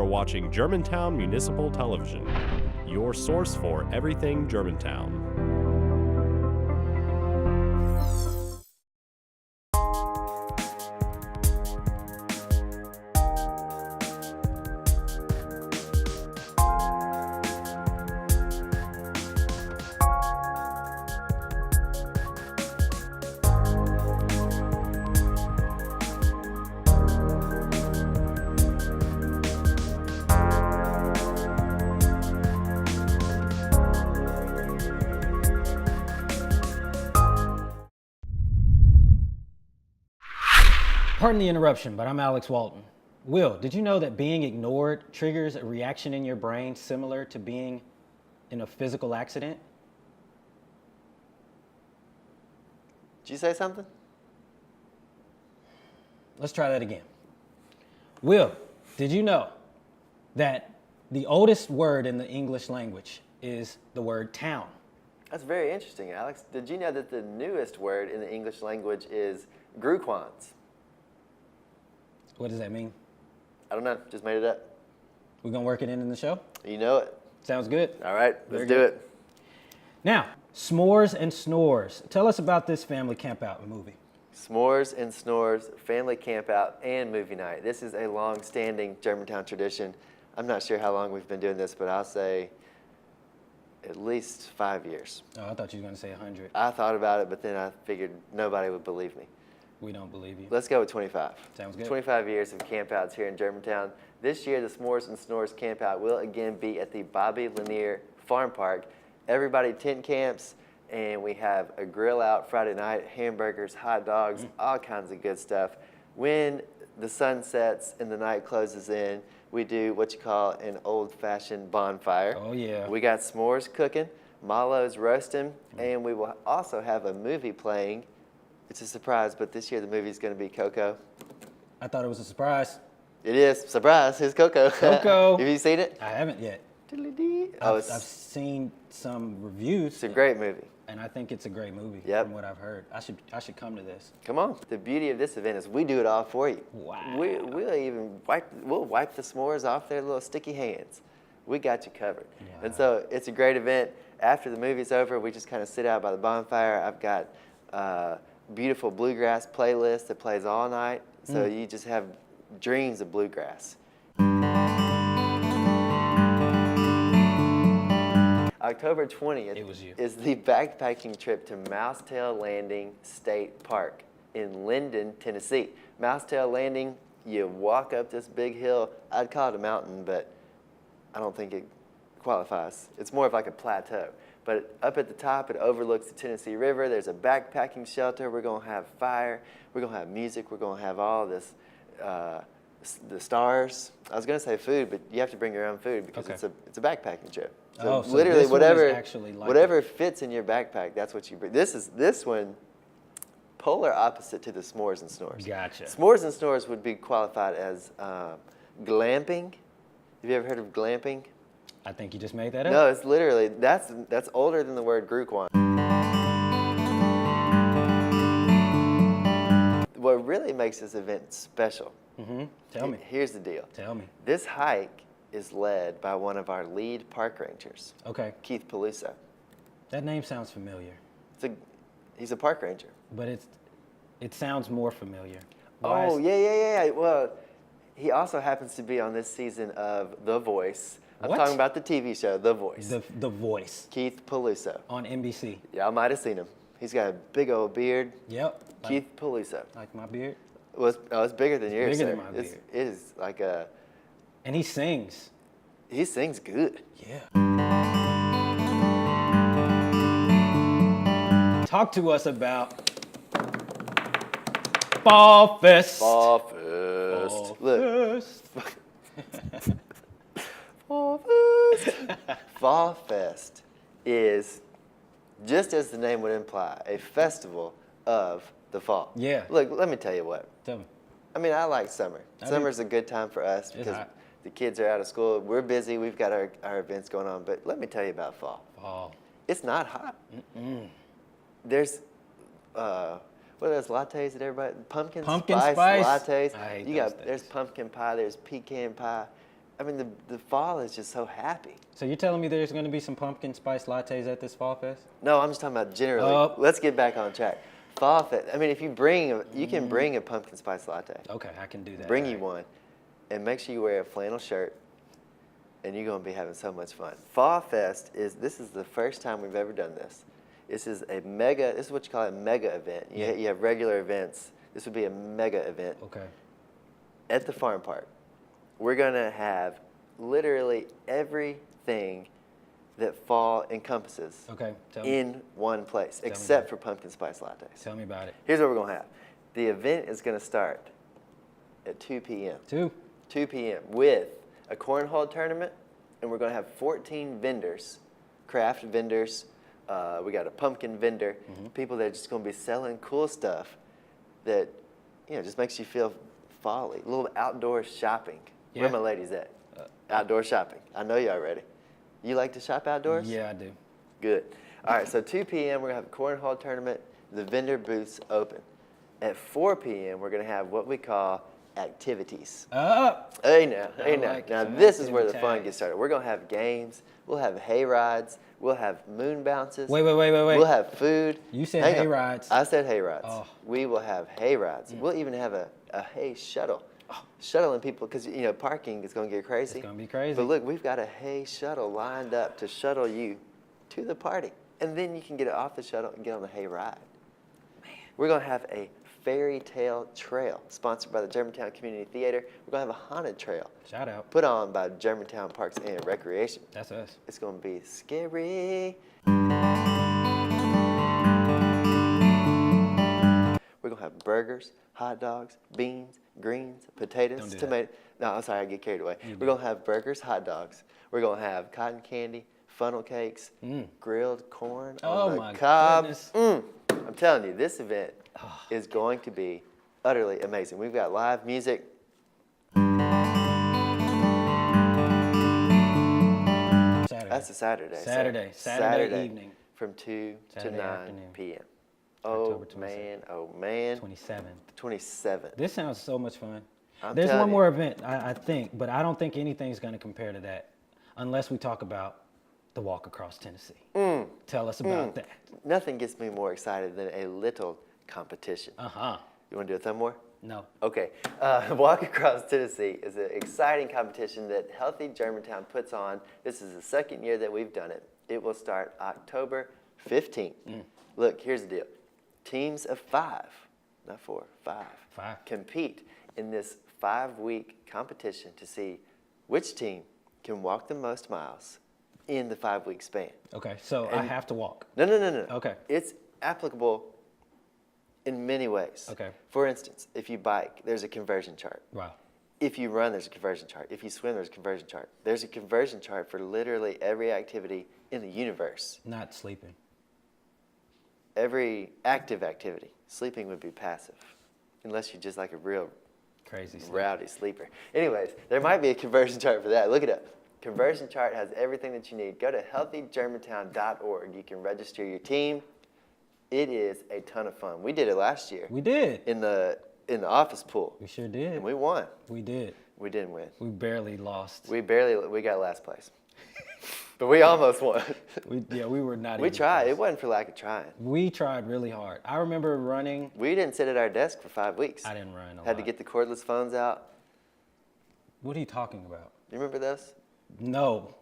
are watching Germantown Municipal Television, your source for everything Germantown. Pardon the interruption, but I'm Alex Walton. Will, did you know that being ignored triggers a reaction in your brain similar to being in a physical accident? Did you say something? Let's try that again. Will, did you know that the oldest word in the English language is the word town? That's very interesting, Alex. Did you know that the newest word in the English language is gruquans? What does that mean? I don't know. Just made it up. We're going to work it in the show? You know it. Sounds good. All right, let's do it. Now, S'mores and Snores. Tell us about this family campout movie. S'mores and Snores, family campout, and movie night. This is a long-standing Germantown tradition. I'm not sure how long we've been doing this, but I'll say at least 5 years. Oh, I thought you were going to say 100. I thought about it, but then I figured nobody would believe me. We don't believe you. Let's go with 25. Sounds good. 25 years of campouts here in Germantown. This year, the S'mores and Snores campout will again be at the Bobby Lanier Farm Park. Everybody tent camps, and we have a grill out Friday night, hamburgers, hot dogs, all kinds of good stuff. When the sun sets and the night closes in, we do what you call an old-fashioned bonfire. Oh, yeah. We got s'mores cooking, mallows roasting, and we will also have a movie playing. It's a surprise, but this year the movie is going to be Coco. I thought it was a surprise. It is. Surprise. Here's Coco. Coco. Have you seen it? I haven't yet. Oh, I've seen some reviews. It's a great movie. And I think it's a great movie Yep. from what I've heard. I should come to this. Come on. The beauty of this event is we do it all for you. Wow. We'll even wipe the s'mores off their little sticky hands. We got you covered. Wow. And so it's a great event. After the movie's over, we just kind of sit out by the bonfire. I've got beautiful bluegrass playlist that plays all night. So you just have dreams of bluegrass. October 20th is the backpacking trip to Mousetail Landing State Park in Linden, Tennessee. Mousetail Landing, you walk up this big hill. I'd call it a mountain, but I don't think it qualifies. It's more of like a plateau. But up at the top, it overlooks the Tennessee River. There's a backpacking shelter. We're going to have fire. We're going to have music. We're going to have all this, the stars. I was going to say food, but you have to bring your own food because it's a backpacking trip. So so literally, this one whatever is actually like whatever fits in your backpack, that's what you bring. This one, polar opposite to the S'mores and Snores. Gotcha. S'mores and Snores would be qualified as glamping. Have you ever heard of glamping? I think you just made that up. No, it's literally, that's older than the word gruquan. What really makes this event special, Tell me. here's the deal. Tell me. This hike is led by one of our lead park rangers, Okay. Keith Peluso. That name sounds familiar, He's a park ranger. but it sounds more familiar. Oh, yeah. Well, he also happens to be on this season of The Voice. I'm What? talking about the TV show, The Voice. The Voice Keith Peluso. on NBC. Y'all might have seen him. He's got a big old beard. Yep. Keith Peluso. Like my beard. Well, it's bigger than yours, bigger sir. than my beard. It is like a... And he sings. He sings good. Yeah. Talk to us about Fall Fest. Fall Fest. Look. Fall Fest. Fall Fest is, just as the name would imply, a festival of the fall. Yeah. Look, let me tell you what. Tell me. I mean, I like summer. I do. Summer's a good time for us because hot. the kids are out of school. We're busy. We've got our events going on. But let me tell you about fall. Fall. It's not hot. There's, what are those lattes that everybody, pumpkin spice lattes. I hate You those got, there's things. pumpkin pie, there's pecan pie. I mean, the fall is just so happy. So you're telling me there's going to be some pumpkin spice lattes at this Fall Fest? No, I'm just talking about generally. Let's get back on track. Fall Fest. I mean, if you can bring a pumpkin spice latte. Okay, I can do that. Bring you one, and make sure you wear a flannel shirt, and you're going to be having so much fun. Fall Fest this is the first time we've ever done this. This is what you call a mega event. You have regular events. This would be a mega event. Okay. At the farm park. We're going to have literally everything that fall encompasses in one place, except for pumpkin spice lattes. Tell me about it. Here's what we're going to have. The event is going to start at 2 p.m. 2 p.m. with a cornhole tournament, and we're going to have 14 vendors, craft vendors. We got a pumpkin vendor, people that are just going to be selling cool stuff that, just makes you feel folly. A little outdoor shopping. Yeah. Where my ladies at? Outdoor shopping. I know y'all ready. You like to shop outdoors? Yeah, I do. Good. All right, so 2 p.m. we're going to have a cornhole tournament. The vendor booths open. At 4 p.m. we're going to have what we call activities. Hey now. Now this is where the fun gets started. We're going to have games. We'll have hay rides. We'll have moon bounces. Wait. We'll have food. You said hay rides. I said hay rides. Oh. We will have hay rides. We'll even have a hay shuttle. Shuttling people, because parking is going to get crazy. It's going to be crazy. But look, we've got a hay shuttle lined up to shuttle you to the party. And then you can get off the shuttle and get on the hay ride. Man. We're going to have a fairy tale trail sponsored by the Germantown Community Theater. We're going to have a haunted trail. Shout out. Put on by Germantown Parks and Recreation. That's us. It's going to be scary. We're going to have burgers, hot dogs, beans, greens, potatoes, tomatoes. No, I'm sorry, I get carried away. We're going to have burgers, hot dogs. We're going to have cotton candy, funnel cakes, grilled corn on the cob. I'm telling you, this event is going to be utterly amazing. We've got live music. Saturday. That's a Saturday. Saturday evening. From 2 Saturday to 9 afternoon. p.m. October Oh, man. 27th. 27th. This sounds so much fun. I'm There's telling one you. more event, I think, but I don't think anything's going to compare to that unless we talk about the walk across Tennessee. Tell us about that. Nothing gets me more excited than a little competition. You want to do a thumb war? No. Okay. Walk Across Tennessee is an exciting competition that Healthy Germantown puts on. This is the second year that we've done it. It will start October 15th. Look, here's the deal. Teams of 5, not 4, 5, compete in this 5-week competition to see which team can walk the most miles in the 5-week span. Okay, so I have to walk. No. Okay. It's applicable in many ways. Okay. For instance, if you bike, there's a conversion chart. Wow. If you run, there's a conversion chart. If you swim, there's a conversion chart. There's a conversion chart for literally every activity in the universe. Not sleeping. Every active activity. Sleeping would be passive, unless you're just like a real crazy rowdy sleeper. Anyways, there might be a conversion chart for that. Look it up. Conversion chart has everything that you need. Go to healthygermantown.org. You can register your team. It is a ton of fun. We did it last year. We did. In the office pool. We sure did. And we won. We did. We didn't win. We barely lost. We got last place. But we almost won. We were not We even tried. close. It wasn't for lack of trying. We tried really hard. I remember running. We didn't sit at our desk for 5 weeks. I didn't run a lot. Had to get the cordless phones out. What are you talking about? You remember this? No.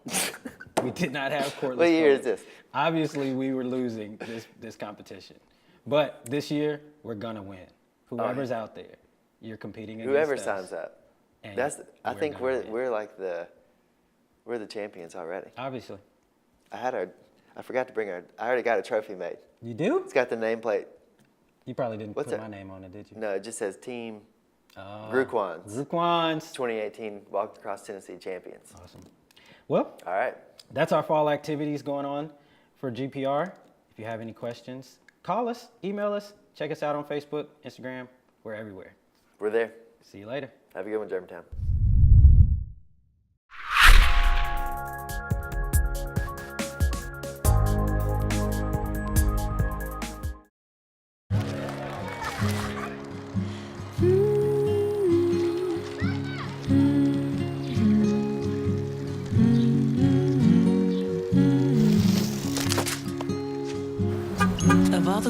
We did not have cordless What year phones. is this? Obviously, we were losing this competition. But this year, we're going to win. Whoever's out there, you're competing against Whoever us. signs up. And I think gonna win. we're like we're the champions already. Obviously. I forgot to bring I already got a trophy made. You do? It's got the nameplate. You probably didn't What's put that? my name on it, did you? No, it just says Team Gruquans. Gruquans. 2018 Walk Across Tennessee champions. Awesome. Well, All right. that's our fall activities going on for GPR. If you have any questions, call us, email us, check us out on Facebook, Instagram. We're everywhere. We're there. See you later. Have a good one, Germantown.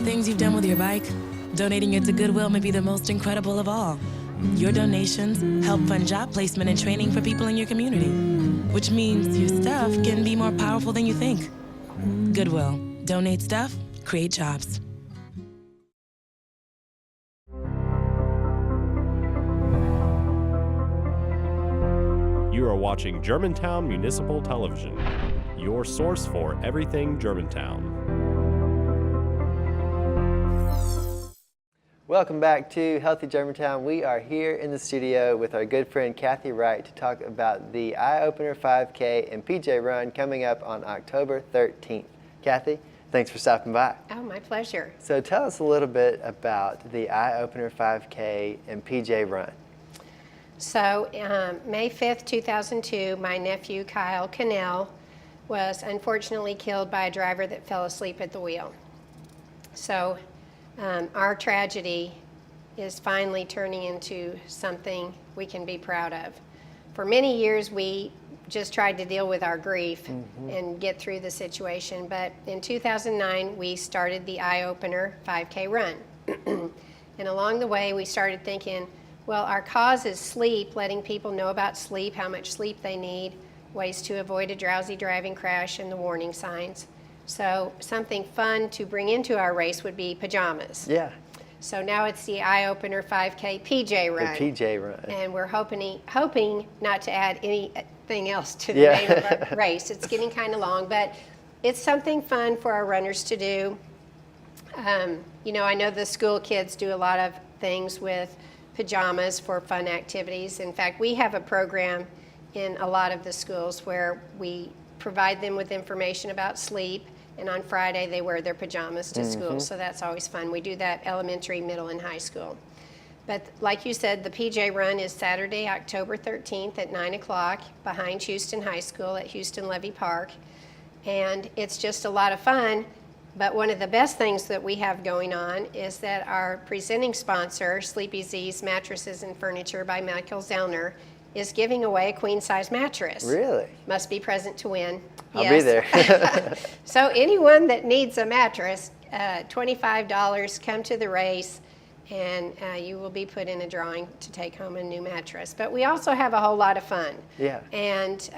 the things you've done with your bike, donating it to Goodwill may be the most incredible of all. Your donations help fund job placement and training for people in your community, which means your stuff can be more powerful than you think. Goodwill. Donate stuff, create jobs. You are watching Germantown Municipal Television, your source for everything Germantown. Welcome back to Healthy Germantown. We are here in the studio with our good friend Kathi Wright to talk about the Eye Opener 5K and PJ Run coming up on October 13th. Kathi, thanks for stopping by. Oh, my pleasure. So tell us a little bit about the Eye Opener 5K and PJ Run. So May 5th, 2002, my nephew Kyle Cannell was unfortunately killed by a driver that fell asleep at the wheel. So our tragedy is finally turning into something we can be proud of. For many years, we just tried to deal with our grief and get through the situation. But in 2009, we started the Eye Opener 5K run. And along the way, we started thinking, well, our cause is sleep, letting people know about sleep, how much sleep they need, ways to avoid a drowsy driving crash, and the warning signs. So something fun to bring into our race would be pajamas. Yeah. So now it's the Eye Opener 5K PJ Run. The PJ Run. And we're hoping not to add anything else to the name of our race. It's getting kind of long, but it's something fun for our runners to do. You know, I know the school kids do a lot of things with pajamas for fun activities. In fact, we have a program in a lot of the schools where we provide them with information about sleep, and on Friday they wear their pajamas to school, so that's always fun. We do that elementary, middle, and high school. But like you said, the PJ Run is Saturday, October 13th at 9 o'clock behind Houston High School at Houston Levy Park, and it's just a lot of fun. But one of the best things that we have going on is that our presenting sponsor, Sleepy Z's Mattresses and Furniture by Michael Zellner, is giving away a queen-size mattress. Really? Must be present to win. I'll be there. So anyone that needs a mattress, $25, come to the race, and you will be put in a drawing to take home a new mattress. But we also have a whole lot of fun. Yeah. And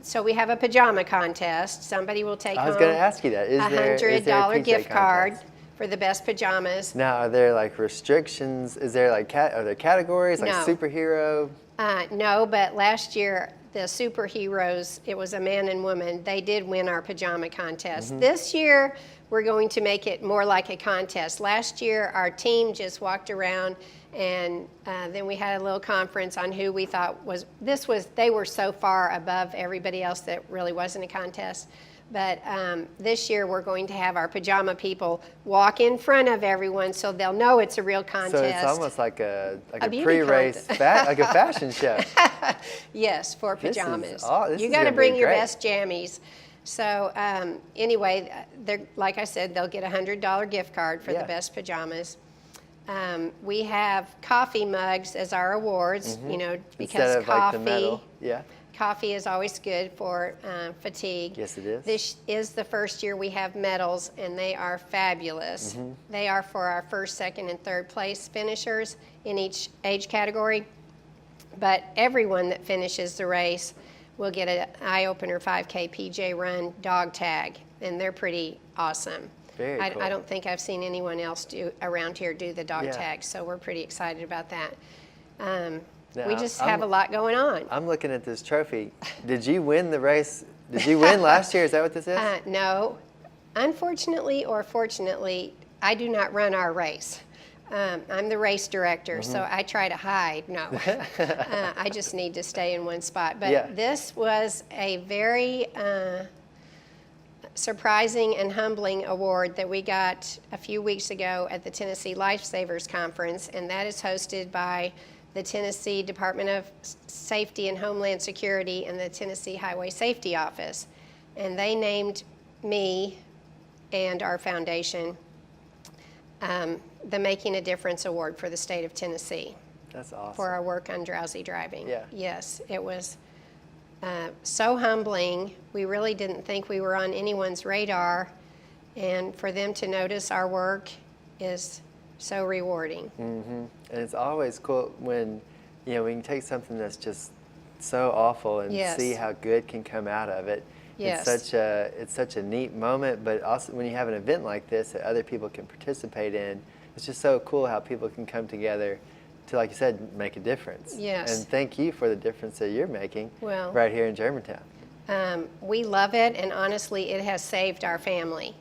so we have a pajama contest. Somebody will take home I was going to ask you that. Is there a $100 gift PJ card contest? for the best pajamas. Now, are there like restrictions? Is there like are there categories like No. superhero? No, but last year the superheroes, it was a man and woman, they did win our pajama contest. This year we're going to make it more like a contest. Last year our team just walked around, and then we had a little conference on who we thought they were so far above everybody else that really wasn't a contest. But this year we're going to have our pajama people walk in front of everyone so they'll know it's a real contest. So it's almost like a beauty pre-race, like a fashion show. Yes, for pajamas. This You is got to gonna be bring your great. best jammies. So anyway, like I said, they'll get a $100 gift card for the best pajamas. We have coffee mugs as our awards, you know, because Instead of coffee. like the medal. Yeah. Coffee is always good for fatigue. Yes, it is. This is the first year we have medals, and they are fabulous. They are for our first, second, and third place finishers in each age category. But everyone that finishes the race will get an Eye Opener 5K PJ Run dog tag, and they're pretty awesome. Very cool. I don't think I've seen anyone else around here do the dog Yeah. tag, so we're pretty excited about that. Now, We just have a lot going on. I'm looking at this trophy. Did you win the race? Did you win last year? Is that what this is? No. Unfortunately or fortunately, I do not run our race. I'm the race director, so I try to hide. No. I just need to stay in one spot. But this was a very surprising and humbling award that we got a few weeks ago at the Tennessee Lifesavers Conference, and that is hosted by the Tennessee Department of Safety and Homeland Security and the Tennessee Highway Safety Office. And they named me and our foundation the Making a Difference Award for the state of Tennessee. That's awesome. For our work on drowsy driving. Yeah. Yes, it was so humbling. We really didn't think we were on anyone's radar, and for them to notice our work is so rewarding. And it's always cool when, we can take something that's just so awful and Yes. see how good can come out of it. Yes. It's such a neat moment, but also when you have an event like this that other people can participate in, it's just so cool how people can come together to, like you said, make a difference. Yes. And thank you for the difference that you're making Well, right here in Germantown. We love it, and honestly, it has saved our family.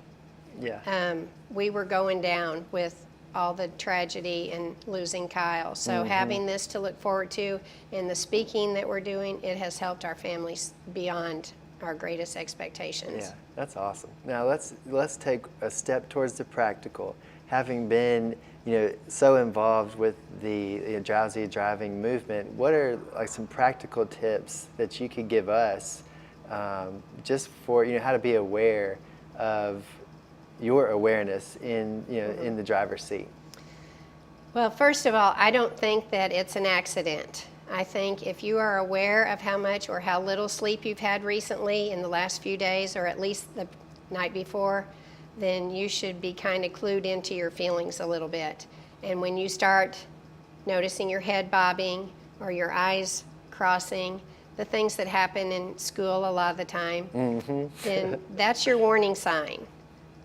Yeah. We were going down with all the tragedy and losing Kyle. So having this to look forward to and the speaking that we're doing, it has helped our families beyond our greatest expectations. Yeah, that's awesome. Now let's take a step towards the practical. Having been, so involved with the drowsy driving movement, what are like some practical tips that you could give us, just for how to be aware of your awareness in in the driver's seat? Well, first of all, I don't think that it's an accident. I think if you are aware of how much or how little sleep you've had recently in the last few days, or at least the night before, then you should be kind of clued into your feelings a little bit. And when you start noticing your head bobbing or your eyes crossing, the things that happen in school a lot of the time, then that's your warning sign.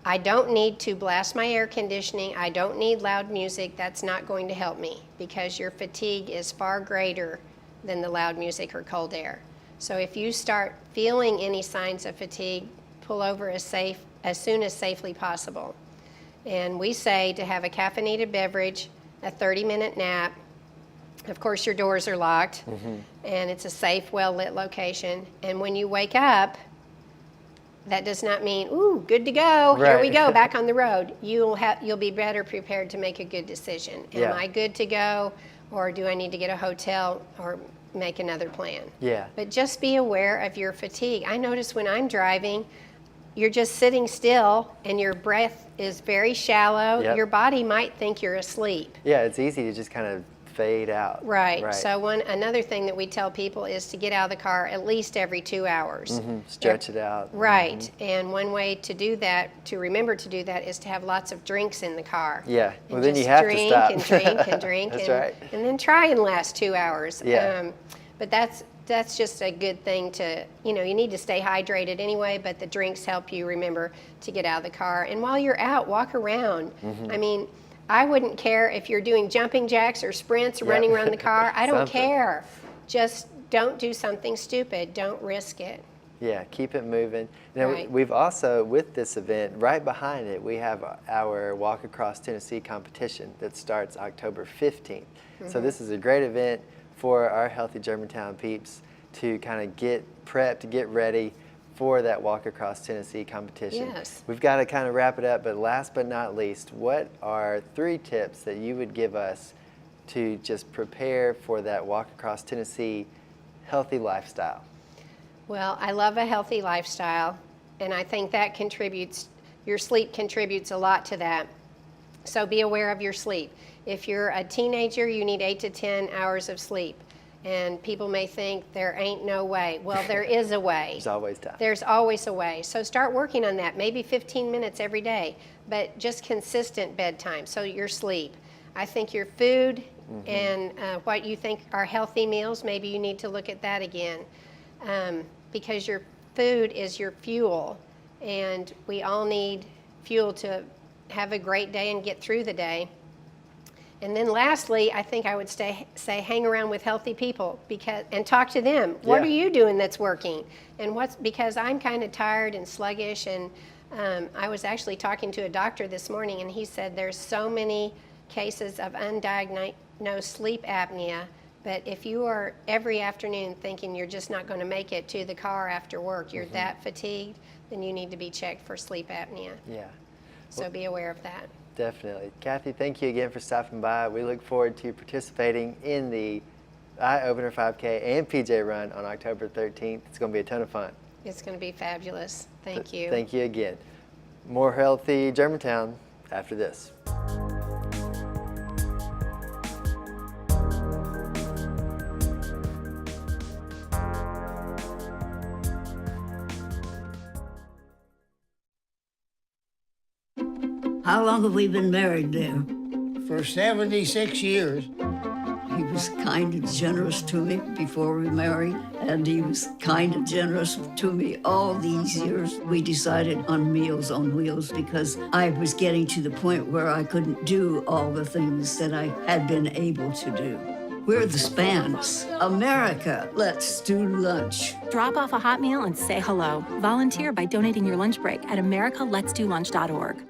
I don't need to blast my air conditioning. I don't need loud music. That's not going to help me because your fatigue is far greater than the loud music or cold air. So if you start feeling any signs of fatigue, pull over as soon as safely possible. And we say to have a caffeinated beverage, a 30-minute nap. Of course, your doors are locked, and it's a safe, well-lit location. And when you wake up, that does not mean, ooh, good to go, here we go, back on the road. You'll be better prepared to make a good decision. Am I good to go, or do I need to get a hotel or make another plan? Yeah. But just be aware of your fatigue. I notice when I'm driving, you're just sitting still and your breath is very shallow. Yep. Your body might think you're asleep. Yeah, it's easy to just kind of fade out. Right. So another thing that we tell people is to get out of the car at least every 2 hours. Stretch it out. Right. And one way to do that, to remember to do that, is to have lots of drinks in the car. Yeah. And Well, then you just have to stop. drink and drink and drink. That's and, right. And then try and last 2 hours. Yeah. But that's just a good thing to, you need to stay hydrated anyway, but the drinks help you remember to get out of the car. And while you're out, walk around. I mean, I wouldn't care if you're doing jumping jacks or sprints running around the car. I don't care. Just don't do something stupid. Don't risk it. Yeah, keep it moving. Now, Right. we've also, with this event, right behind it, we have our Walk Across Tennessee competition that starts October 15th. So this is a great event for our Healthy Germantown peeps to kind of get prepped, get ready for that Walk Across Tennessee competition. Yes. We've got to kind of wrap it up, but last but not least, what are 3 tips that you would give us to just prepare for that Walk Across Tennessee healthy lifestyle? Well, I love a healthy lifestyle, and I think that your sleep contributes a lot to that. So be aware of your sleep. If you're a teenager, you need 8 to 10 hours of sleep. And people may think there ain't no way. Well, there is a way. There's always time. There's always a way. So start working on that, maybe 15 minutes every day, but just consistent bedtime, so your sleep. I think your food and what you think are healthy meals, maybe you need to look at that again, because your food is your fuel, and we all need fuel to have a great day and get through the day. And then lastly, I think I would say hang around with healthy people and talk to them. What are you doing that's working? And because I'm kind of tired and sluggish, and I was actually talking to a doctor this morning, and he said there's so many cases of undiagnosed sleep apnea, but if you are every afternoon thinking you're just not going to make it to the car after work, you're that fatigued, then you need to be checked for sleep apnea. Yeah. So be aware of that. Definitely. Kathi, thank you again for stopping by. We look forward to participating in the Eye Opener 5K and PJ Run on October 13th. It's going to be a ton of fun. It's going to be fabulous. Thank you. Thank you again. More Healthy Germantown after this. How long have we been married, dear? For 76 years. He was kind and generous to me before we married, and he was kind and generous to me all these years. We decided on Meals on Wheels because I was getting to the point where I couldn't do all the things that I had been able to do. We're the Spans. America, let's do lunch. Drop off a hot meal and say hello. Volunteer by donating your lunch break at americaletsdolunch.org.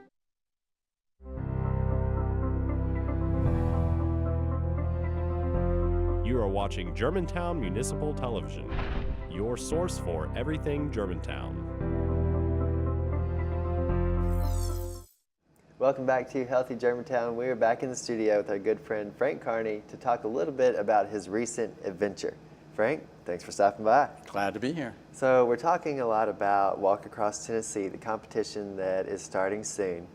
You are watching Germantown Municipal Television, your source for everything Germantown. Welcome back to Healthy Germantown. We are back in the studio with our good friend Frank Carney to talk a little bit about his recent adventure. Frank, thanks for stopping by. Glad to be here. So we're talking a lot about Walk Across Tennessee, the competition that is starting soon.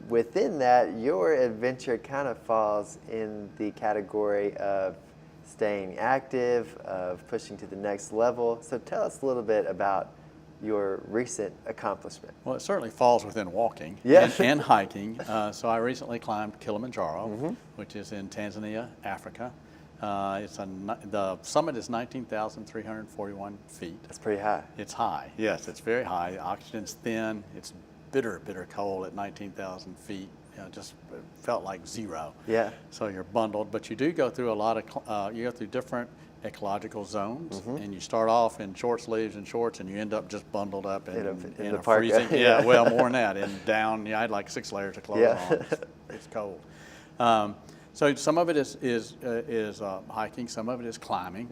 Within that, your adventure kind of falls in the category of staying active, of pushing to the next level. So tell us a little bit about your recent accomplishment. Well, it certainly falls within walking and hiking. So I recently climbed Kilimanjaro, which is in Tanzania, Africa. The summit is 19,341 feet. That's pretty high. It's high, yes, it's very high. Oxygen's thin, it's bitter, bitter cold at 19,000 feet. Just felt like zero. Yeah. So you're bundled, but you do go through a lot of, you go through different ecological zones, and you start off in short sleeves and shorts, and you end up just bundled up in the a park. freezing. Yeah, well, more than that. And down, I had like 6 layers of clothes on. It's cold. So some of it is hiking, some of it is climbing,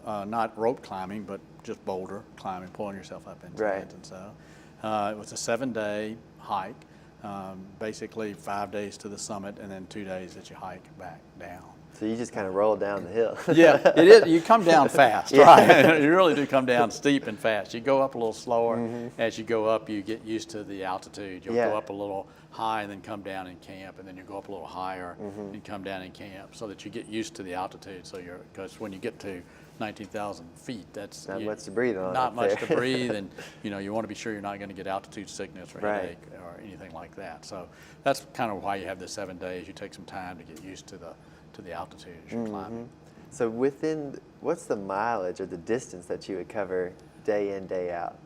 not rope climbing, but just boulder climbing, pulling yourself up into it. And so it was a 7-day hike. Basically 5 days to the summit and then 2 days that you hike back down. So you just kind of roll down the hill. Yeah, it is. You come down fast, right? You really do come down steep and fast. You go up a little slower. As you go up, you get used to the altitude. You'll go up a little high and then come down and camp, and then you go up a little higher and come down and camp, so that you get used to the altitude. So because when you get to 19,000 feet, that's not much to breathe on. Not much to breathe, and you want to be sure you're not going to get altitude sickness or headache or anything like that. So that's kind of why you have the 7 days. You take some time to get used to the altitude as you're climbing. So what's the mileage or the distance that you would cover day in, day out?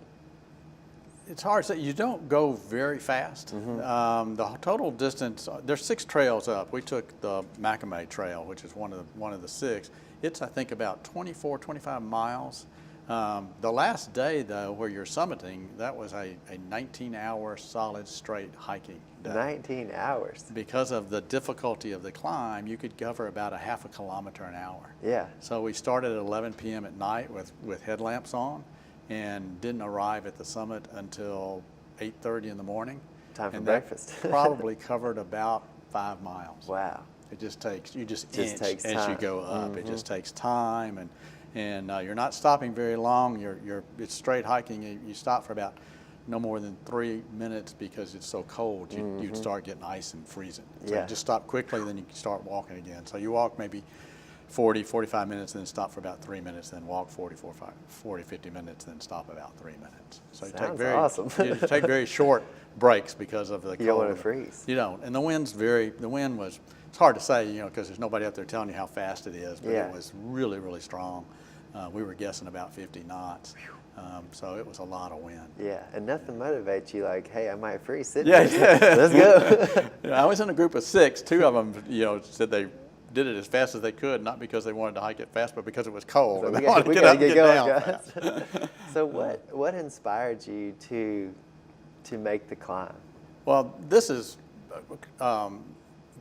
It's hard to say. You don't go very fast. The total distance, there's 6 trails up. We took the Macamé Trail, which is one of the 6. It's, I think, about 24, 25 miles. The last day, though, where you're summiting, that was a 19-hour solid straight hiking day. 19 hours? Because of the difficulty of the climb, you could cover about a half a kilometer an hour. Yeah. So we started at 11 p.m. at night with headlamps on, and didn't arrive at the summit until 8:30 in the morning. Time for breakfast. Probably covered about 5 miles. Wow. It just takes, you just takes as time. you go up. It just takes time, and you're not stopping very long. It's straight hiking. You stop for about no more than 3 minutes because it's so cold. You'd start getting ice and freezing. So you just stop quickly, then you can start walking again. So you walk maybe 40, 45 minutes, then stop for about 3 minutes, then walk 40, 50 minutes, then stop about 3 minutes. So you take awesome. you take very short breaks because of the cold. You don't want to freeze. You don't. And the wind was, it's hard to say, because there's nobody up there telling you how fast it is, but it was really, really strong. We were guessing about 50 knots. So it was a lot of wind. Yeah, and nothing motivates you like, hey, I might freeze. Let's go. I was in a group of 6. 2 of them, said they did it as fast as they could, not because they wanted to hike it fast, but because it was cold. So we got to get down. So what inspired you to make the climb? Well, this is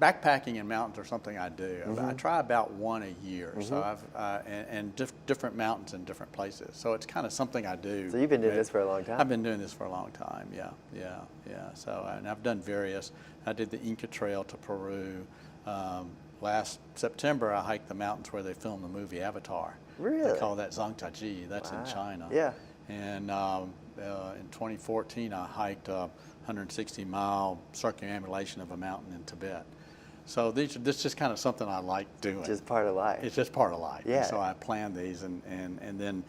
backpacking in mountains are something I do. I try about one a year. So I've different mountains in different places. So it's kind of something I do. So you've been doing this for a long time? I've been doing this for a long time. Yeah. So and I've done various. I did the Inca Trail to Peru. Last September, I hiked the mountains where they filmed the movie Avatar. Really? They call that Zhangjiajie. That's in China. Yeah. And in 2014, I hiked a 160-mile circumambulation of a mountain in Tibet. So this is just kind of something I like doing. Just part of life. It's just part of life. Yeah. And so I plan these, and then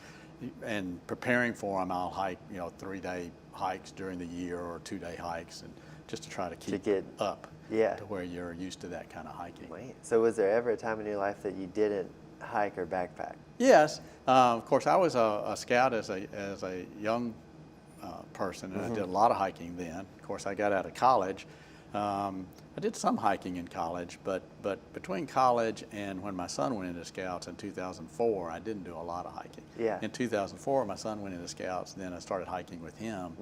preparing for them, I'll hike 3-day hikes during the year or 2-day hikes, just to try to keep get up Yeah. to where you're used to that kind of hiking. Wait, so was there ever a time in your life that you didn't hike or backpack? Yes, of course. I was a scout as a young person, and I did a lot of hiking then. Of course, I got out of college. I did some hiking in college, but between college and when my son went into Scouts in 2004, I didn't do a lot of hiking. Yeah. In 2004, my son went into Scouts, and then I started hiking with him.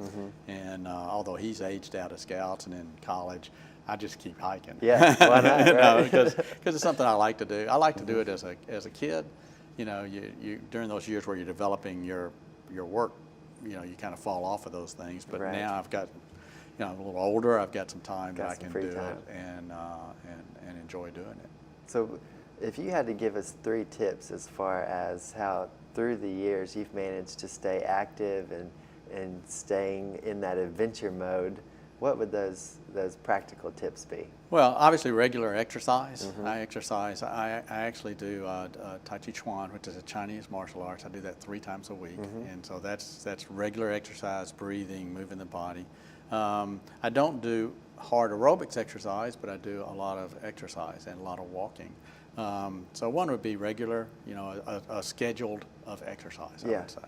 And although he's aged out of Scouts and in college, I just keep hiking. Yeah, why not? Right? Because it's something I like to do. I like to do it as a kid. You know, you during those years where you're developing your work, you know, you kind of fall off of those things. But Right. now I've got, you know, I'm a little older. I've got some time Got that I some can free do time. it and enjoy doing it. So if you had to give us 3 tips as far as how through the years you've managed to stay active and staying in that adventure mode, what would those practical tips be? Well, obviously regular exercise. I exercise. I actually do Tai Chi Chuan, which is a Chinese martial arts. I do that 3 times a week, and so that's regular exercise, breathing, moving the body. I don't do hard aerobics exercise, but I do a lot of exercise and a lot of walking. So one would be regular, you know, a scheduled of exercise, I would say.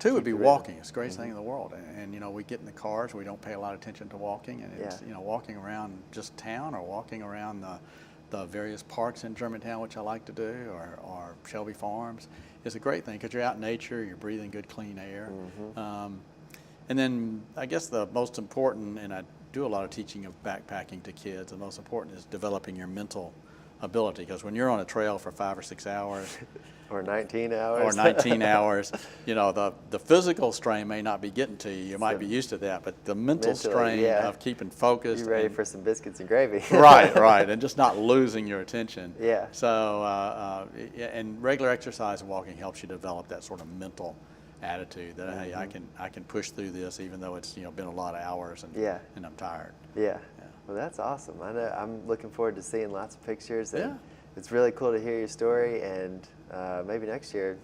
2 would be walking. It's the greatest thing in the world. And, you know, we get in the cars, we don't pay a lot of attention to walking. And it's, you know, walking around just town or walking around the various parks in Germantown, which I like to do, or Shelby Farms, is a great thing because you're out in nature, you're breathing good, clean air. And then I guess the most important, and I do a lot of teaching of backpacking to kids, the most important is developing your mental ability, because when you're on a trail for 5 or 6 hours, Or 19 hours. or 19 hours, you know, the physical strain may not be getting to you. You might be used to that, but the mental Mentally, strain yeah. of keeping focused. You ready and- for some biscuits and gravy? right, and just not losing your attention. Yeah. So, and regular exercise and walking helps you develop that sort of mental attitude that hey, I can push through this even though it's, you know, been a lot of hours and I'm tired. Yeah. Well, that's awesome. I know. I'm looking forward to seeing lots of pictures. And Yeah. It's really cool to hear your story, and maybe next year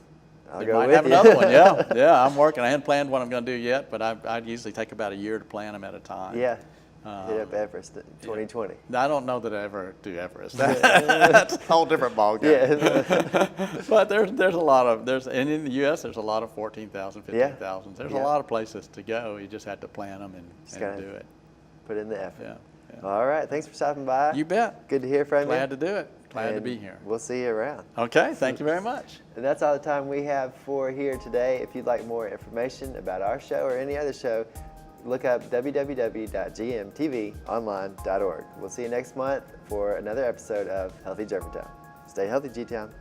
I'll You go might with have you. another one. Yeah. I'm working. I hadn't planned what I'm going to do yet, but I usually take about a year to plan them at a time. Yeah. Hit up Everest in 2020. I don't know that I ever do Everest. That's a whole different ballgame. Yeah. But there's a lot of, and in the U.S. there's a lot of 14,000, 15,000. There's a lot of places to go. You just have to plan them and do it. Put in the effort. Yeah. All right. Thanks for stopping by. You bet. Good to hear from you. Glad to do it. Glad to And be here. We'll see you around. Okay. Thank you very much. And that's all the time we have for here today. If you'd like more information about our show or any other show, look up www.gmtvonline.org. We'll see you next month for another episode of Healthy Germantown. Stay healthy, G-Town.